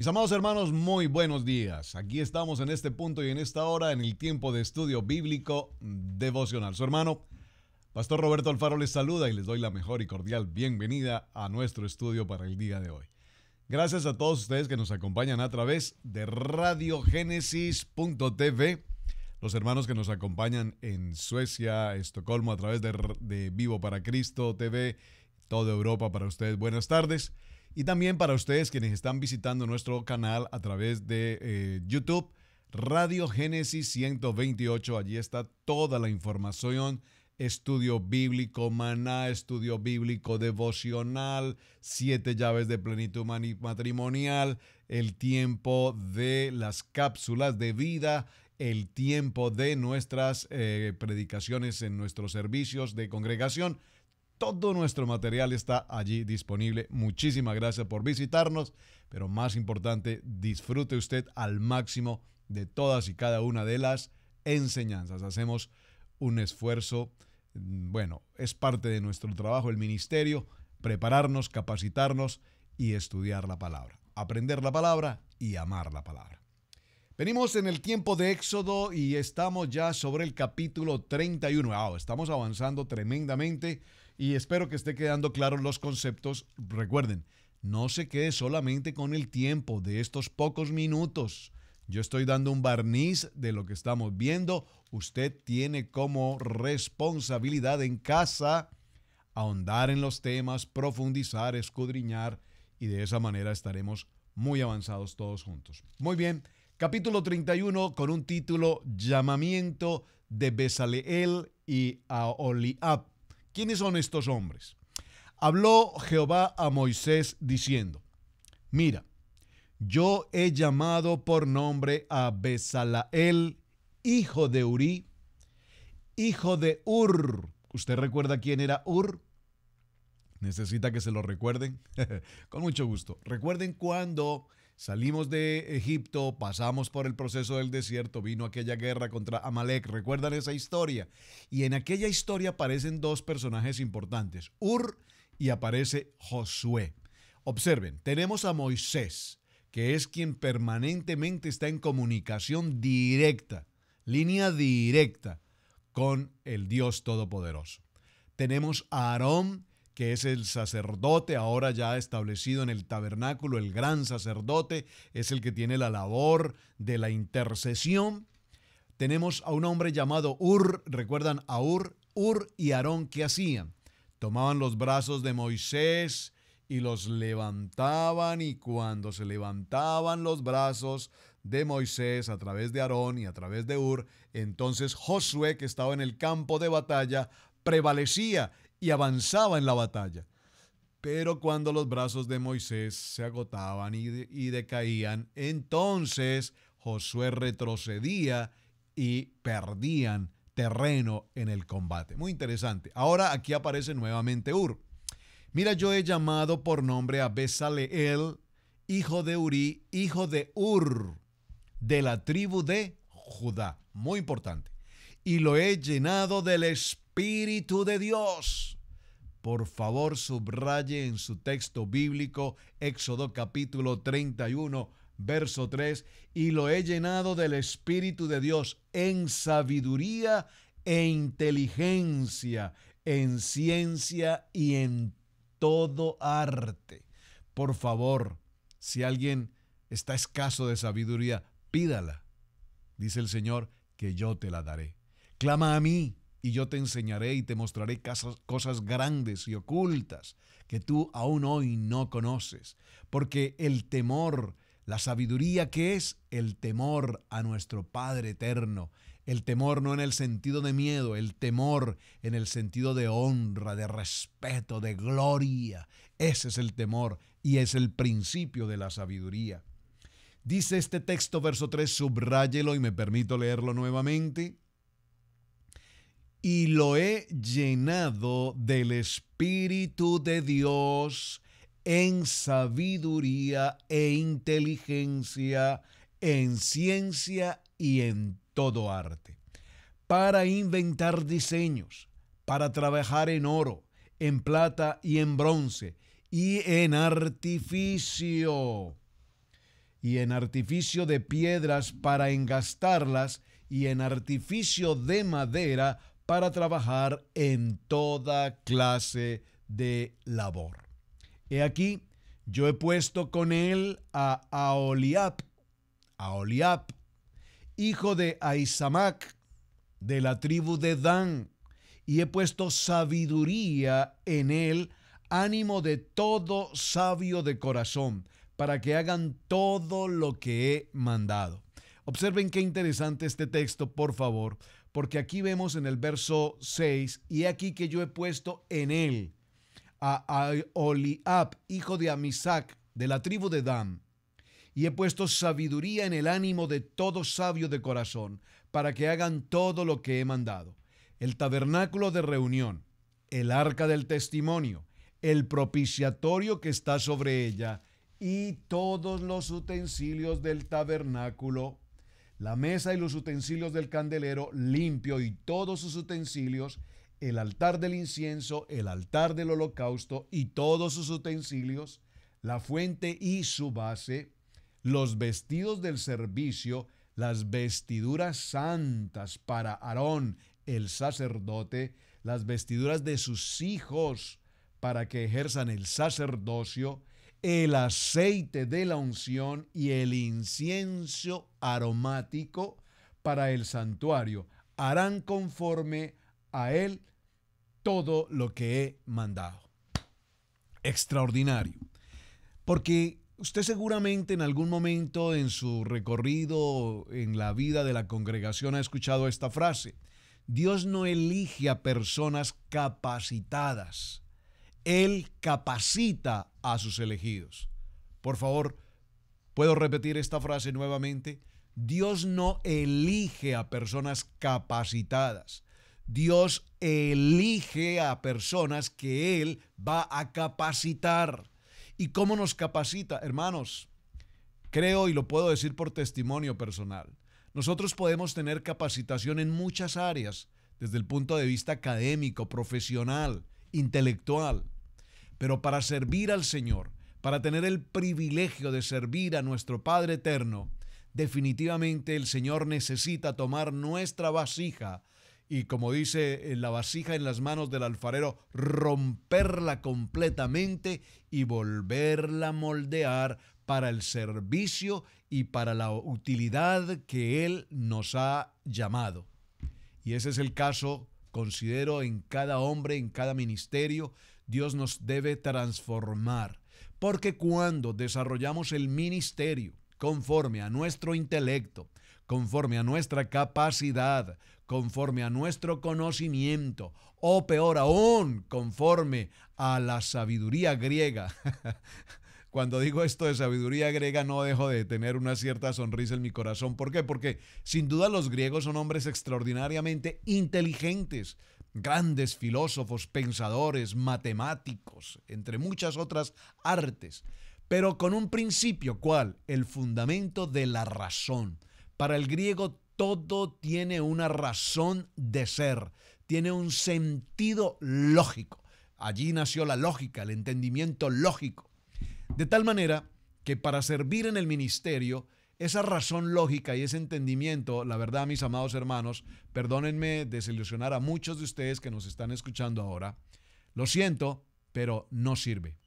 Mis amados hermanos, muy buenos días. Aquí estamos en este punto y en esta hora en el tiempo de estudio bíblico devocional. Su hermano, Pastor Roberto Alfaro, les saluda y les doy la mejor y cordial bienvenida a nuestro estudio para el día de hoy. Gracias a todos ustedes que nos acompañan a través de radiogénesis.tv, los hermanos que nos acompañan en Suecia, Estocolmo, a través de Vivo para Cristo TV, toda Europa para ustedes. Buenas tardes. Y también para ustedes quienes están visitando nuestro canal a través de YouTube, Radio Génesis 128. Allí está toda la información, estudio bíblico, maná, estudio bíblico devocional, 7 llaves de plenitud matrimonial, el tiempo de las cápsulas de vida, el tiempo de nuestras predicaciones en nuestros servicios de congregación. Todo nuestro material está allí disponible. Muchísimas gracias por visitarnos, pero más importante, disfrute usted al máximo de todas y cada una de las enseñanzas. Hacemos un esfuerzo, es parte de nuestro trabajo, el ministerio, prepararnos, capacitarnos y estudiar la palabra, aprender la palabra y amar la palabra. Venimos en el tiempo de Éxodo y estamos ya sobre el capítulo 31. Estamos avanzando tremendamente y espero que esté quedando claros los conceptos. Recuerden, no se quede solamente con el tiempo de estos pocos minutos. Yo estoy dando un barniz de lo que estamos viendo. Usted tiene como responsabilidad en casa ahondar en los temas, profundizar, escudriñar y de esa manera estaremos muy avanzados todos juntos. Muy bien. Capítulo 31 con un título: Llamamiento de Bezaleel y Aholiab. ¿Quiénes son estos hombres? Habló Jehová a Moisés diciendo: Mira, yo he llamado por nombre a Bezaleel, hijo de Uri, hijo de Ur. ¿Usted recuerda quién era Ur? ¿Necesita que se lo recuerden? Con mucho gusto. Recuerden cuando salimos de Egipto, pasamos por el proceso del desierto, vino aquella guerra contra Amalek. ¿Recuerdan esa historia? Y en aquella historia aparecen dos personajes importantes, Ur y aparece Josué. Observen, tenemos a Moisés, que es quien permanentemente está en comunicación directa, línea directa con el Dios Todopoderoso. Tenemos a Aarón, que es el sacerdote ahora ya establecido en el tabernáculo, el gran sacerdote, es el que tiene la labor de la intercesión. Tenemos a un hombre llamado Ur. ¿Recuerdan a Ur? Ur y Aarón, ¿qué hacían? Tomaban los brazos de Moisés y los levantaban, y cuando se levantaban los brazos de Moisés a través de Aarón y a través de Ur, entonces Josué, que estaba en el campo de batalla, prevalecía y avanzaba en la batalla. Pero cuando los brazos de Moisés se agotaban y decaían, entonces Josué retrocedía y perdían terreno en el combate. Muy interesante. Ahora aquí aparece nuevamente Ur. Mira, yo he llamado por nombre a Bezaleel, hijo de Uri, hijo de Ur, de la tribu de Judá. Muy importante. Y lo he llenado del Espíritu de Dios. Por favor, subraye en su texto bíblico Éxodo capítulo 31, verso 3. Y lo he llenado del Espíritu de Dios en sabiduría e inteligencia, en ciencia y en todo arte. Por favor, si alguien está escaso de sabiduría, pídala. Dice el Señor que yo te la daré. Clama a mí y yo te enseñaré y te mostraré cosas grandes y ocultas que tú aún hoy no conoces. Porque el temor, la sabiduría, ¿qué es? El temor a nuestro Padre eterno. El temor no en el sentido de miedo, el temor en el sentido de honra, de respeto, de gloria. Ese es el temor y es el principio de la sabiduría. Dice este texto, verso 3, subráyelo y me permito leerlo nuevamente. Y lo he llenado del Espíritu de Dios en sabiduría e inteligencia, en ciencia y en todo arte, para inventar diseños, para trabajar en oro, en plata y en bronce, y en artificio, y en artificio de piedras para engastarlas, y en artificio de madera para trabajar en toda clase de labor. He aquí, yo he puesto con él a Aholiab, hijo de Ahisamac, de la tribu de Dan, y he puesto sabiduría en él, ánimo de todo sabio de corazón, para que hagan todo lo que he mandado. Observen qué interesante este texto, por favor, porque aquí vemos en el verso 6, y aquí que yo he puesto en él a Aholiab, hijo de Amisac, de la tribu de Dan, y he puesto sabiduría en el ánimo de todo sabio de corazón, para que hagan todo lo que he mandado. El tabernáculo de reunión, el arca del testimonio, el propiciatorio que está sobre ella, y todos los utensilios del tabernáculo, la mesa y los utensilios del candelero limpio y todos sus utensilios, el altar del incienso, el altar del holocausto y todos sus utensilios, la fuente y su base, los vestidos del servicio, las vestiduras santas para Aarón el sacerdote, las vestiduras de sus hijos para que ejerzan el sacerdocio, el aceite de la unción y el incienso aromático para el santuario. Harán conforme a él todo lo que he mandado. Extraordinario. Porque usted seguramente en algún momento en su recorrido en la vida de la congregación ha escuchado esta frase: Dios no elige a personas capacitadas, Él capacita a sus elegidos. Por favor, ¿puedo repetir esta frase nuevamente? Dios no elige a personas capacitadas, Dios elige a personas que Él va a capacitar. ¿Y cómo nos capacita? Hermanos, creo y lo puedo decir por testimonio personal. Nosotros podemos tener capacitación en muchas áreas, desde el punto de vista académico, profesional, intelectual. Pero para servir al Señor, para tener el privilegio de servir a nuestro Padre Eterno, definitivamente el Señor necesita tomar nuestra vasija y, como dice la vasija en las manos del alfarero, romperla completamente y volverla a moldear para el servicio y para la utilidad que Él nos ha llamado. Y ese es el caso, considero, en cada hombre, en cada ministerio. Dios nos debe transformar, porque cuando desarrollamos el ministerio conforme a nuestro intelecto, conforme a nuestra capacidad, conforme a nuestro conocimiento, o peor aún, conforme a la sabiduría griega. Cuando digo esto de sabiduría griega, no dejo de tener una cierta sonrisa en mi corazón. ¿Por qué? Porque sin duda los griegos son hombres extraordinariamente inteligentes, grandes filósofos, pensadores, matemáticos, entre muchas otras artes, pero con un principio, ¿cuál? El fundamento de la razón. Para el griego todo tiene una razón de ser, tiene un sentido lógico. Allí nació la lógica, el entendimiento lógico. De tal manera que para servir en el ministerio, esa razón lógica y ese entendimiento, la verdad, mis amados hermanos, perdónenme desilusionar a muchos de ustedes que nos están escuchando ahora, lo siento, pero no sirve.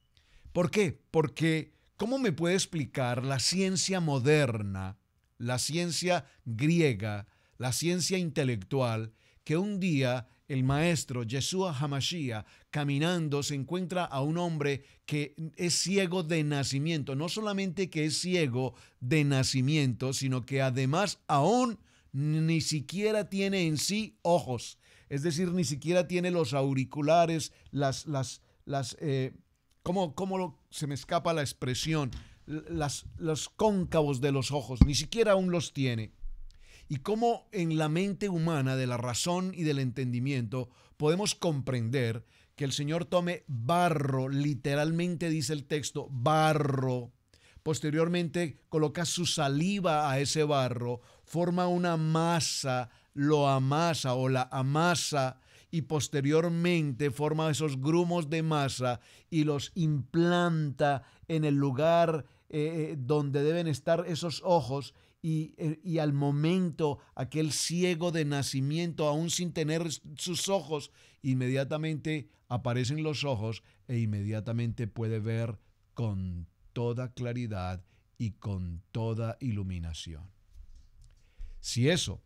¿Por qué? Porque ¿cómo me puede explicar la ciencia moderna, la ciencia griega, la ciencia intelectual, que un día el maestro Yeshua HaMashiach, caminando, se encuentra a un hombre que es ciego de nacimiento? No solamente que es ciego de nacimiento, sino que además aún ni siquiera tiene en sí ojos. Es decir, ni siquiera tiene los auriculares, se me escapa la expresión, los cóncavos de los ojos, ni siquiera aún los tiene. Y cómo en la mente humana, de la razón y del entendimiento, podemos comprender que el Señor tome barro, literalmente dice el texto, barro, posteriormente coloca su saliva a ese barro, forma una masa, lo amasa o la amasa, y posteriormente forma esos grumos de masa y los implanta en el lugar donde deben estar esos ojos y al momento aquel ciego de nacimiento, aún sin tener sus ojos, inmediatamente aparecen los ojos e inmediatamente puede ver con toda claridad y con toda iluminación. Si eso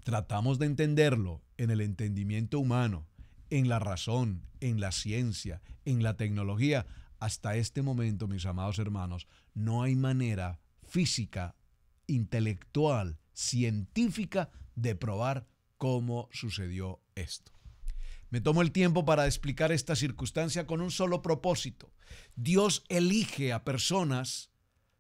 tratamos de entenderlo en el entendimiento humano, en la razón, en la ciencia, en la tecnología, hasta este momento, mis amados hermanos, no hay manera física, intelectual, científica de probar cómo sucedió esto. Me tomo el tiempo para explicar esta circunstancia con un solo propósito. Dios elige a personas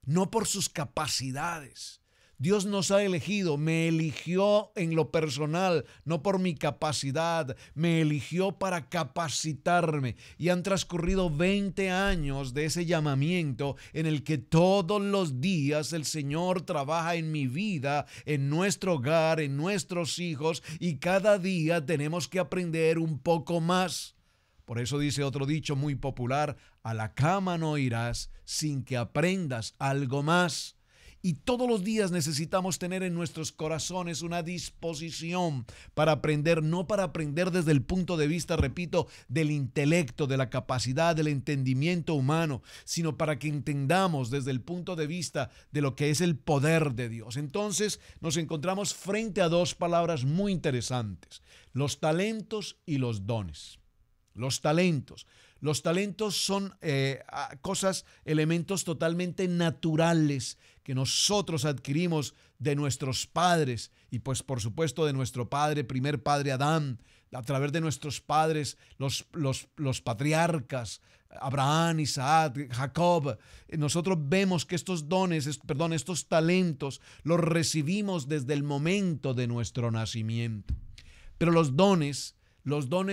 no por sus capacidades. Dios nos ha elegido, me eligió en lo personal, no por mi capacidad, me eligió para capacitarme. Y han transcurrido 20 años de ese llamamiento en el que todos los días el Señor trabaja en mi vida, en nuestro hogar, en nuestros hijos, y cada día tenemos que aprender un poco más. Por eso dice otro dicho muy popular: a la cama no irás sin que aprendas algo más. Y todos los días necesitamos tener en nuestros corazones una disposición para aprender, no para aprender desde el punto de vista, repito, del intelecto, de la capacidad, del entendimiento humano, sino para que entendamos desde el punto de vista de lo que es el poder de Dios. Entonces nos encontramos frente a dos palabras muy interesantes: los talentos y los dones. Los talentos. Los talentos son elementos totalmente naturales que nosotros adquirimos de nuestros padres y pues por supuesto de nuestro primer padre Adán, a través de nuestros padres, los patriarcas, Abraham, Isaac, Jacob. Nosotros vemos que estos talentos los recibimos desde el momento de nuestro nacimiento. Pero los dones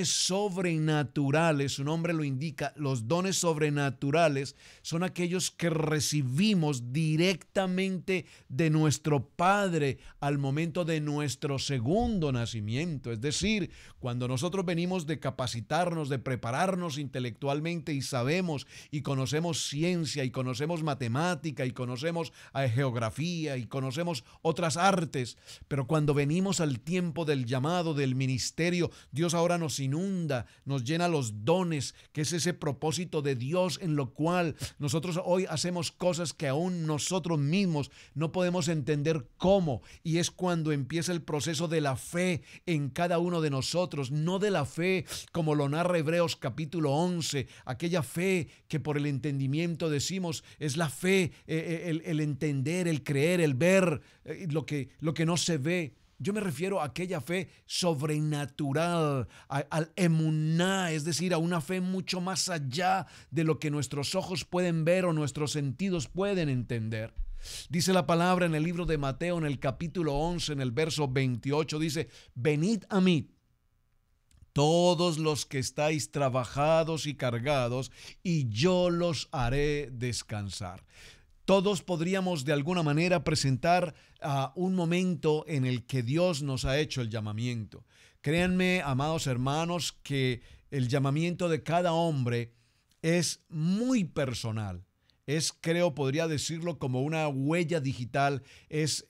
sobrenaturales, su nombre lo indica, los dones sobrenaturales son aquellos que recibimos directamente de nuestro Padre al momento de nuestro segundo nacimiento. Es decir, cuando nosotros venimos de capacitarnos, de prepararnos intelectualmente y sabemos y conocemos ciencia y conocemos matemática y conocemos geografía y conocemos otras artes, pero cuando venimos al tiempo del llamado, del ministerio, Dios ahora nos inunda, nos llena los dones, que es ese propósito de Dios en lo cual nosotros hoy hacemos cosas que aún nosotros mismos no podemos entender cómo, y es cuando empieza el proceso de la fe en cada uno de nosotros, no de la fe como lo narra Hebreos capítulo 11, aquella fe que por el entendimiento decimos es la fe, el entender, el creer, el ver, lo que no se ve. Yo me refiero a aquella fe sobrenatural, al emuná, es decir, a una fe mucho más allá de lo que nuestros ojos pueden ver o nuestros sentidos pueden entender. Dice la palabra en el libro de Mateo, en el capítulo 11, en el verso 28, dice: venid a mí, todos los que estáis trabajados y cargados, y yo los haré descansar. Todos podríamos de alguna manera presentar un momento en el que Dios nos ha hecho el llamamiento. Créanme, amados hermanos, que el llamamiento de cada hombre es muy personal. Podría decirlo como una huella digital, es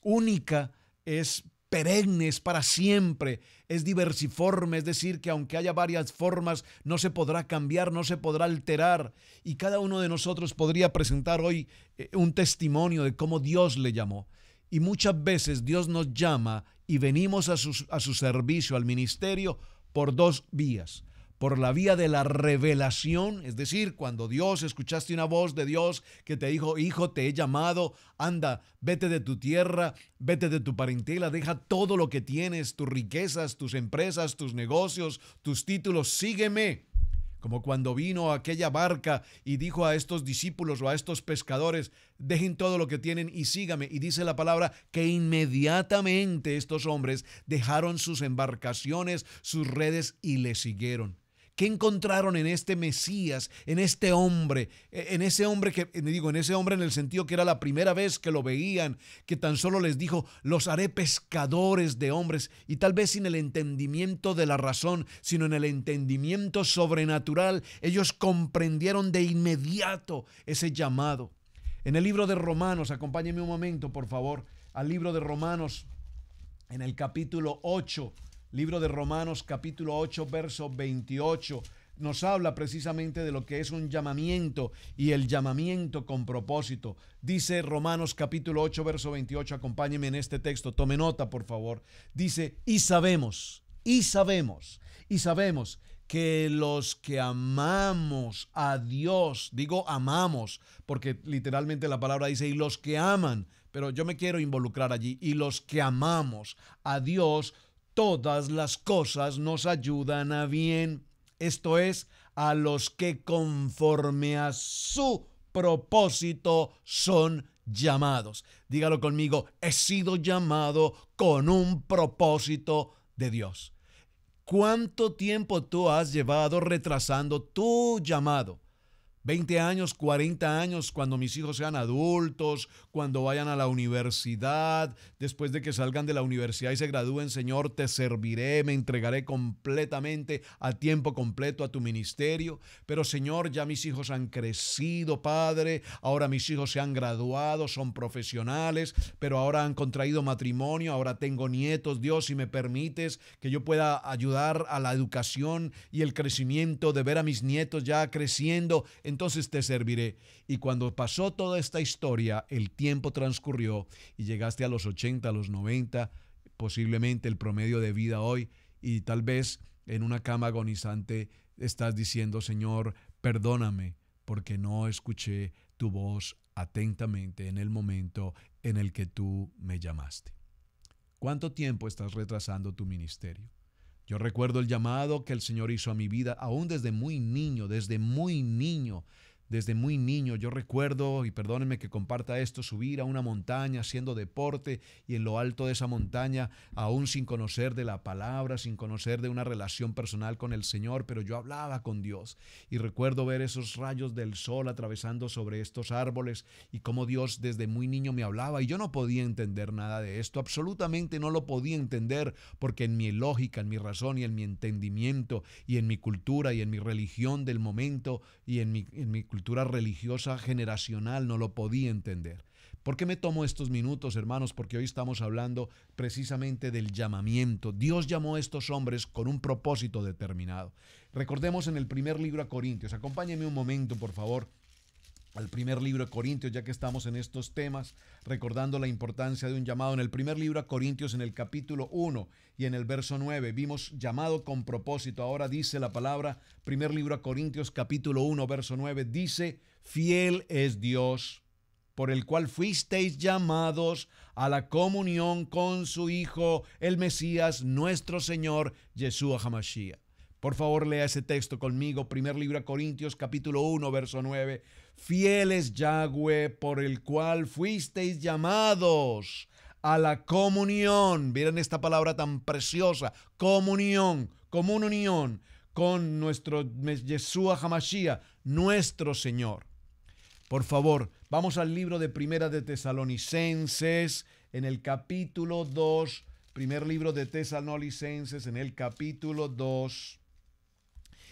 única, es perenne, es para siempre, es diversiforme, es decir, que aunque haya varias formas, no se podrá cambiar, no se podrá alterar. Y cada uno de nosotros podría presentar hoy un testimonio de cómo Dios le llamó. Y muchas veces Dios nos llama y venimos a su servicio, al ministerio, por dos vías. Por la vía de la revelación, es decir, cuando escuchaste una voz de Dios que te dijo: hijo, te he llamado, anda, vete de tu tierra, vete de tu parentela, deja todo lo que tienes, tus riquezas, tus empresas, tus negocios, tus títulos, sígueme. Como cuando vino aquella barca y dijo a estos discípulos o a estos pescadores: dejen todo lo que tienen y sígame. Y dice la palabra que inmediatamente estos hombres dejaron sus embarcaciones, sus redes y le siguieron. ¿Qué encontraron en este Mesías, en este hombre, en ese hombre en ese hombre en el sentido que era la primera vez que lo veían, que tan solo les dijo, los haré pescadores de hombres, y tal vez sin el entendimiento de la razón, sino en el entendimiento sobrenatural, ellos comprendieron de inmediato ese llamado. En el libro de Romanos, acompáñenme un momento, por favor, al libro de Romanos, en el capítulo 8, libro de Romanos, capítulo 8, verso 28, nos habla precisamente de lo que es un llamamiento y el llamamiento con propósito. Dice Romanos capítulo 8, verso 28, acompáñenme en este texto, tome nota, por favor. Dice, y sabemos que los que amamos a Dios, digo amamos, porque literalmente la palabra dice, y los que aman, pero yo me quiero involucrar allí, y los que amamos a Dios, todas las cosas nos ayudan a bien. Esto es, a los que conforme a su propósito son llamados. Dígalo conmigo, he sido llamado con un propósito de Dios. ¿Cuánto tiempo tú has llevado retrasando tu llamado? 20 años, 40 años, cuando mis hijos sean adultos, cuando vayan a la universidad, después de que salgan de la universidad y se gradúen, Señor, te serviré, me entregaré completamente a tiempo completo a tu ministerio. Pero, Señor, ya mis hijos han crecido, Padre, ahora mis hijos se han graduado, son profesionales, pero ahora han contraído matrimonio, ahora tengo nietos, Dios, si me permites que yo pueda ayudar a la educación y el crecimiento de ver a mis nietos ya creciendo, entonces te serviré. Y cuando pasó toda esta historia, el tiempo transcurrió y llegaste a los 80, a los 90, posiblemente el promedio de vida hoy, y tal vez en una cama agonizante estás diciendo, Señor, perdóname porque no escuché tu voz atentamente en el momento en el que tú me llamaste. ¿Cuánto tiempo estás retrasando tu ministerio? Yo recuerdo el llamado que el Señor hizo a mi vida, aún desde muy niño, yo recuerdo, y perdónenme que comparta esto, subir a una montaña haciendo deporte y en lo alto de esa montaña, aún sin conocer de la palabra, sin conocer de una relación personal con el Señor, pero yo hablaba con Dios. Y recuerdo ver esos rayos del sol atravesando sobre estos árboles y cómo Dios desde muy niño me hablaba y yo no podía entender nada de esto, absolutamente no lo podía entender porque en mi lógica, en mi razón y en mi entendimiento y en mi cultura y en mi religión del momento y en mi cultura religiosa generacional no lo podía entender. ¿Por qué me tomo estos minutos, hermanos? Porque hoy estamos hablando precisamente del llamamiento. Dios llamó a estos hombres con un propósito determinado. Recordemos en el primer libro a Corintios. Acompáñenme un momento, por favor, al primer libro de Corintios, ya que estamos en estos temas, recordando la importancia de un llamado. En el primer libro a Corintios, en el capítulo 1 y en el verso 9, vimos llamado con propósito. Ahora dice la palabra, primer libro a Corintios, capítulo 1, verso 9, dice, fiel es Dios, por el cual fuisteis llamados a la comunión con su Hijo, el Mesías, nuestro Señor, Yeshua HaMashiach. Por favor, lea ese texto conmigo. Primer libro a Corintios, capítulo 1, verso 9. Fiel es Yahweh, por el cual fuisteis llamados a la comunión. Miren esta palabra tan preciosa. Comunión, comunión con nuestro Yeshua HaMashiach, nuestro Señor. Por favor, vamos al libro de Primera de Tesalonicenses, en el capítulo 2. Primer libro de Tesalonicenses, en el capítulo 2.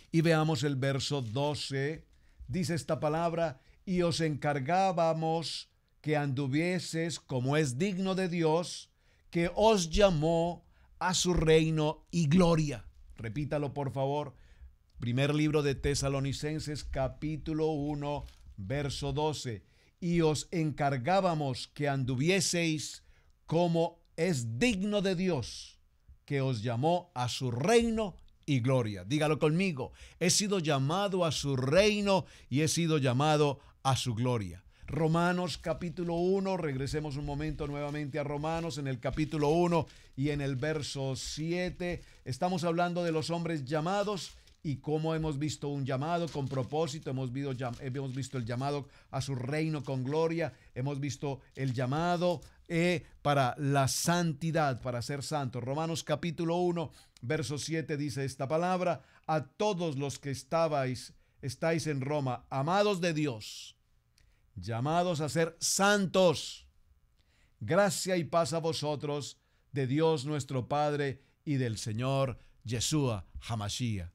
Y veamos el verso 12, dice esta palabra, y os encargábamos que anduvieses como es digno de Dios, que os llamó a su reino y gloria. Repítalo, por favor. Primer libro de Tesalonicenses, capítulo 1, verso 12. Y os encargábamos que anduvieseis como es digno de Dios, que os llamó a su reino y gloria. Dígalo conmigo. He sido llamado a su reino y he sido llamado a su gloria. Romanos capítulo 1, regresemos un momento nuevamente a Romanos en el capítulo 1 y en el verso 7. Estamos hablando de los hombres llamados y cómo hemos visto un llamado con propósito, hemos visto el llamado a su reino con gloria, hemos visto el llamado para la santidad, para ser santos. Romanos capítulo 1, verso 7 dice esta palabra, a todos los que estáis en Roma, amados de Dios, llamados a ser santos. Gracia y paz a vosotros, de Dios nuestro Padre y del Señor Yeshua HaMashiach.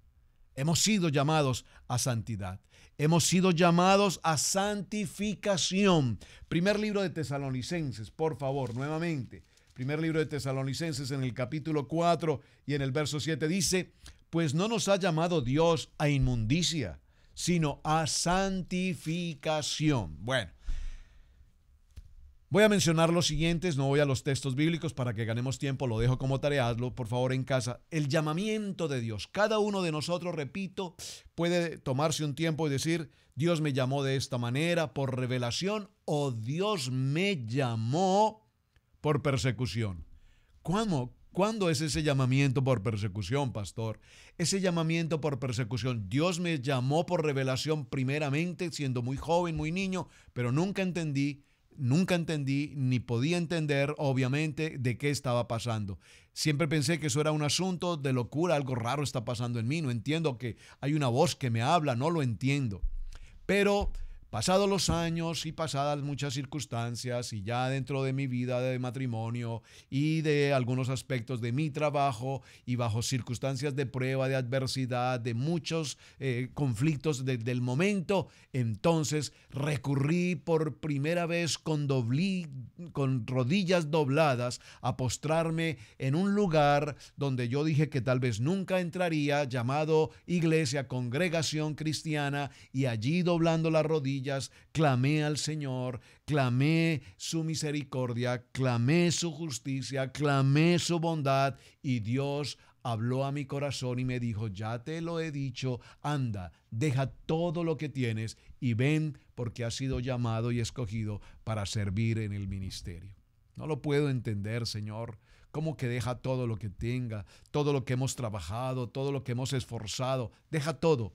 Hemos sido llamados a santidad. Hemos sido llamados a santificación. Primer libro de Tesalonicenses, por favor, nuevamente. Primer libro de Tesalonicenses en el capítulo 4 y en el verso 7 dice: pues no nos ha llamado Dios a inmundicia, sino a santificación. Bueno, voy a mencionar los siguientes, no voy a los textos bíblicos para que ganemos tiempo, lo dejo como tarea, hazlo por favor en casa. El llamamiento de Dios. Cada uno de nosotros, repito, puede tomarse un tiempo y decir: Dios me llamó de esta manera por revelación, o Dios me llamó por persecución. ¿Cuándo es ese llamamiento por persecución, pastor? Ese llamamiento por persecución, Dios me llamó por revelación primeramente, siendo muy joven, muy niño, pero nunca entendí ni podía entender, obviamente, de qué estaba pasando. Siempre pensé que eso era un asunto de locura, algo raro está pasando en mí, no entiendo que hay una voz que me habla, no lo entiendo. Pero pasados los años y pasadas muchas circunstancias, y ya dentro de mi vida de matrimonio y de algunos aspectos de mi trabajo, y bajo circunstancias de prueba, de adversidad, de muchos conflictos del momento, entonces recurrí por primera vez con rodillas dobladas a postrarme en un lugar donde yo dije que tal vez nunca entraría, llamado iglesia, congregación cristiana, y allí doblando las rodillas clamé al Señor, clamé su misericordia, clamé su justicia, clamé su bondad, y Dios habló a mi corazón y me dijo: ya te lo he dicho, anda, deja todo lo que tienes y ven, porque has sido llamado y escogido para servir en el ministerio. No lo puedo entender, Señor. ¿Cómo que deja todo lo que tenga, todo lo que hemos trabajado, todo lo que hemos esforzado? Deja todo.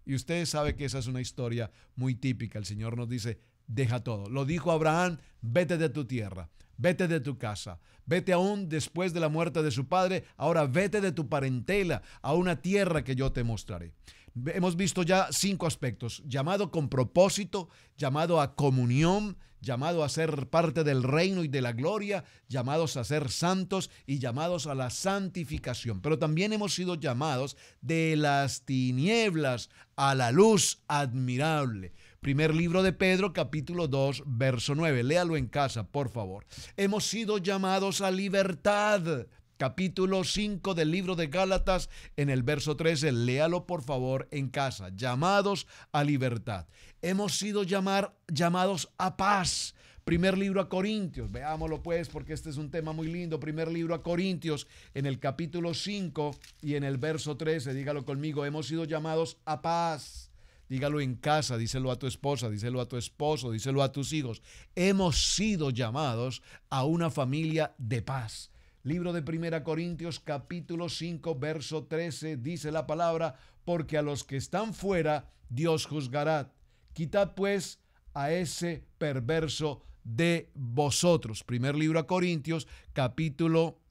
Y usted sabe que esa es una historia muy típica. El Señor nos dice: deja todo. Lo dijo Abraham: vete de tu tierra, vete de tu casa, vete aún después de la muerte de su padre, ahora vete de tu parentela a una tierra que yo te mostraré. Hemos visto ya 5 aspectos: llamado con propósito, llamado a comunión, llamado a ser parte del reino y de la gloria, llamados a ser santos y llamados a la santificación. Pero también hemos sido llamados de las tinieblas a la luz admirable. Primer libro de Pedro, capítulo 2, verso 9. Léalo en casa, por favor. Hemos sido llamados a libertad. Capítulo 5 del libro de Gálatas, en el verso 13, léalo por favor en casa. Llamados a libertad. Hemos sido llamados a paz. Primer libro a Corintios, veámoslo pues, porque este es un tema muy lindo. Primer libro a Corintios, en el capítulo 5 y en el verso 13, dígalo conmigo: hemos sido llamados a paz. Dígalo en casa, díselo a tu esposa, díselo a tu esposo, díselo a tus hijos. Hemos sido llamados a una familia de paz. Libro de 1 Corintios, capítulo 5, verso 13, dice la palabra: porque a los que están fuera Dios juzgará. Quitad pues a ese perverso de vosotros. Primer libro a Corintios, capítulo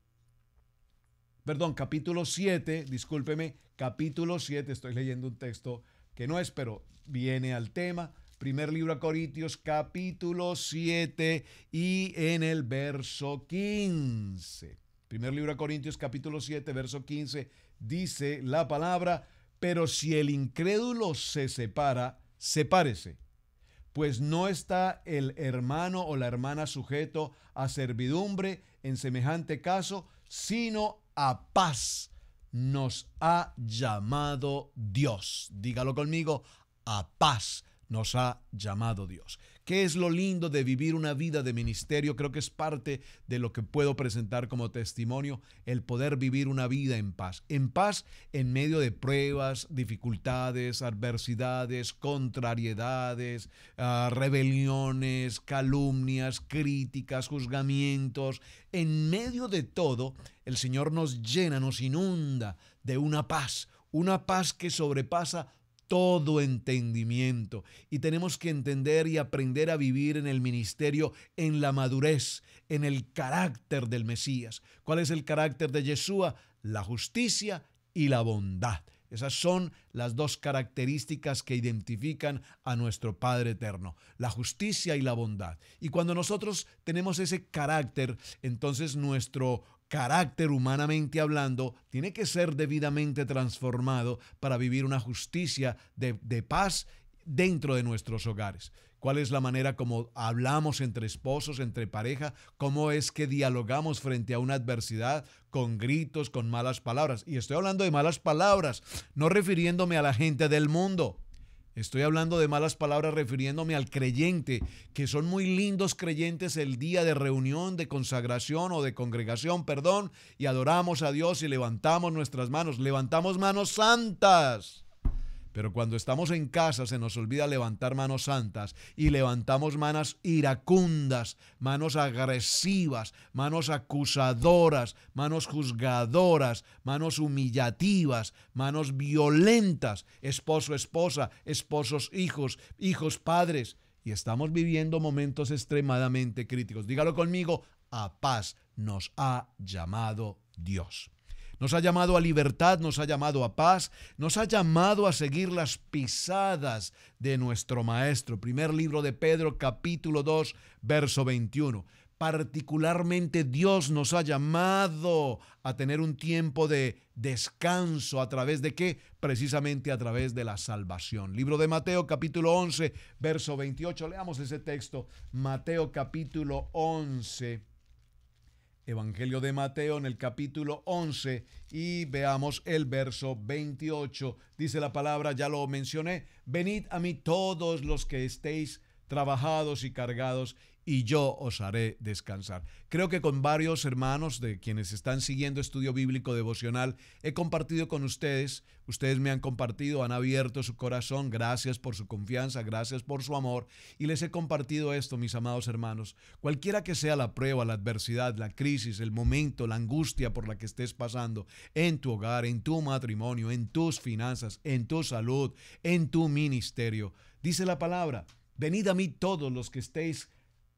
7, capítulo 7, estoy leyendo un texto que no es, pero viene al tema. Primer libro a Corintios, capítulo 7 y en el verso 15. Primer libro a Corintios, capítulo 7, verso 15, dice la palabra: pero si el incrédulo se separa, sepárese, pues no está el hermano o la hermana sujeto a servidumbre en semejante caso, sino a paz nos ha llamado Dios. Dígalo conmigo: a paz nos ha llamado Dios. ¿Qué es lo lindo de vivir una vida de ministerio? Creo que es parte de lo que puedo presentar como testimonio, el poder vivir una vida en paz. En paz en medio de pruebas, dificultades, adversidades, contrariedades, rebeliones, calumnias, críticas, juzgamientos. En medio de todo, el Señor nos llena, nos inunda de una paz que sobrepasa todo entendimiento, y tenemos que entender y aprender a vivir en el ministerio en la madurez, en el carácter del Mesías. ¿Cuál es el carácter de Yeshua? La justicia y la bondad. Esas son las dos características que identifican a nuestro Padre eterno, la justicia y la bondad. Y cuando nosotros tenemos ese carácter, entonces nuestro carácter, humanamente hablando, tiene que ser debidamente transformado para vivir una justicia de paz dentro de nuestros hogares. ¿Cuál es la manera como hablamos entre esposos, entre pareja? ¿Cómo es que dialogamos frente a una adversidad? Con gritos, con malas palabras. Y estoy hablando de malas palabras, no refiriéndome a la gente del mundo. Estoy hablando de malas palabras refiriéndome al creyente, que son muy lindos creyentes el día de reunión, de consagración o de congregación, perdón, y adoramos a Dios y levantamos nuestras manos, levantamos manos santas. Pero cuando estamos en casa se nos olvida levantar manos santas y levantamos manos iracundas, manos agresivas, manos acusadoras, manos juzgadoras, manos humillativas, manos violentas, esposo, esposa, esposos, hijos, hijos, padres. Y estamos viviendo momentos extremadamente críticos. Dígalo conmigo, a paz nos ha llamado Dios. Nos ha llamado a libertad, nos ha llamado a paz, nos ha llamado a seguir las pisadas de nuestro Maestro. Primer libro de Pedro, capítulo 2, verso 21. Particularmente Dios nos ha llamado a tener un tiempo de descanso. ¿A través de qué? Precisamente a través de la salvación. Libro de Mateo, capítulo 11, verso 28. Leamos ese texto. Mateo, capítulo 11. Evangelio de Mateo en el capítulo 11 y veamos el verso 28. Dice la palabra, ya lo mencioné, venid a mí todos los que estéis trabajados y cargados y yo os haré descansar. Creo que con varios hermanos de quienes están siguiendo Estudio Bíblico Devocional he compartido con ustedes. Ustedes me han compartido, han abierto su corazón. Gracias por su confianza, gracias por su amor. Y les he compartido esto, mis amados hermanos. Cualquiera que sea la prueba, la adversidad, la crisis, el momento, la angustia por la que estés pasando en tu hogar, en tu matrimonio, en tus finanzas, en tu salud, en tu ministerio. Dice la palabra, venid a mí todos los que estéis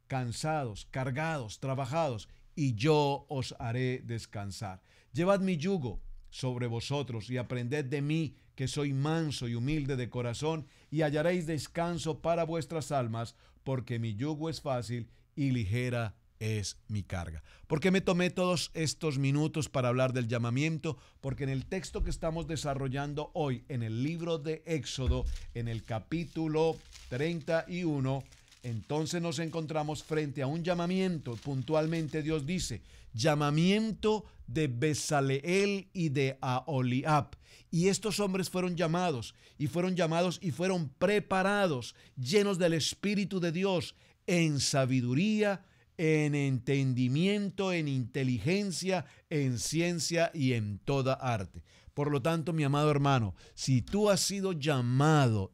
cansados, cargados, trabajados, y yo os haré descansar. Llevad mi yugo sobre vosotros y aprended de mí, que soy manso y humilde de corazón, y hallaréis descanso para vuestras almas, porque mi yugo es fácil y ligera es mi carga. ¿Por qué me tomé todos estos minutos para hablar del llamamiento? Porque en el texto que estamos desarrollando hoy, en el libro de Éxodo, en el capítulo 31, entonces nos encontramos frente a un llamamiento. Puntualmente Dios dice, llamamiento de Bezaleel y de Aholiab. Y estos hombres fueron llamados y fueron preparados, llenos del Espíritu de Dios, en sabiduría, en entendimiento, en inteligencia, en ciencia y en toda arte. Por lo tanto, mi amado hermano, si tú has sido llamado,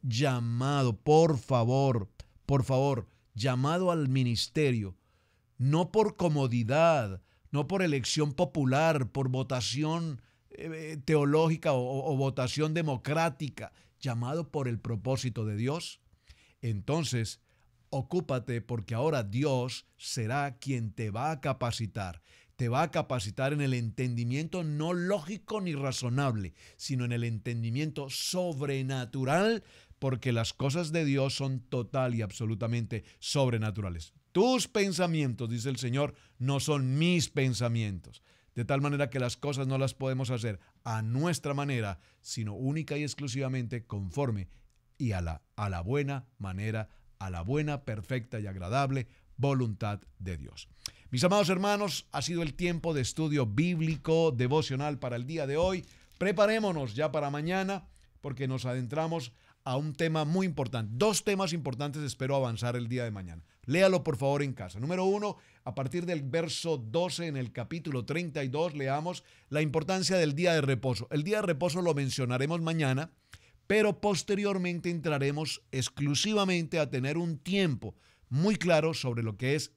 por favor, llamado al ministerio, no por comodidad, no por elección popular, por votación teológica o votación democrática, llamado por el propósito de Dios, entonces ocúpate, porque ahora Dios será quien te va a capacitar. Te va a capacitar en el entendimiento no lógico ni razonable, sino en el entendimiento sobrenatural, porque las cosas de Dios son total y absolutamente sobrenaturales. Tus pensamientos, dice el Señor, no son mis pensamientos. De tal manera que las cosas no las podemos hacer a nuestra manera, sino única y exclusivamente conforme y a la buena manera, a la buena, perfecta y agradable voluntad de Dios. Mis amados hermanos, ha sido el tiempo de estudio bíblico devocional para el día de hoy. Preparémonos ya para mañana, porque nos adentramos a un tema muy importante. Dos temas importantes espero avanzar el día de mañana. Léalo por favor en casa. Número 1, a partir del verso 12 en el capítulo 32, leamos la importancia del día de reposo. El día de reposo lo mencionaremos mañana, pero posteriormente entraremos exclusivamente a tener un tiempo muy claro sobre lo que es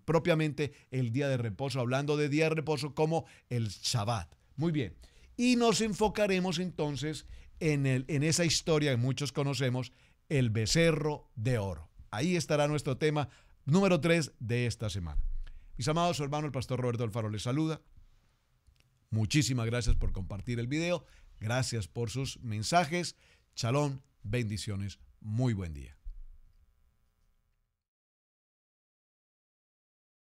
propiamente el día de reposo, hablando de día de reposo como el Shabbat. Muy bien. Y nos enfocaremos entonces en esa historia que muchos conocemos, el becerro de oro. Ahí estará nuestro tema número 3 de esta semana. Mis amados, su hermano el pastor Roberto Alfaro les saluda. Muchísimas gracias por compartir el video. Gracias por sus mensajes. Shalom, bendiciones, muy buen día.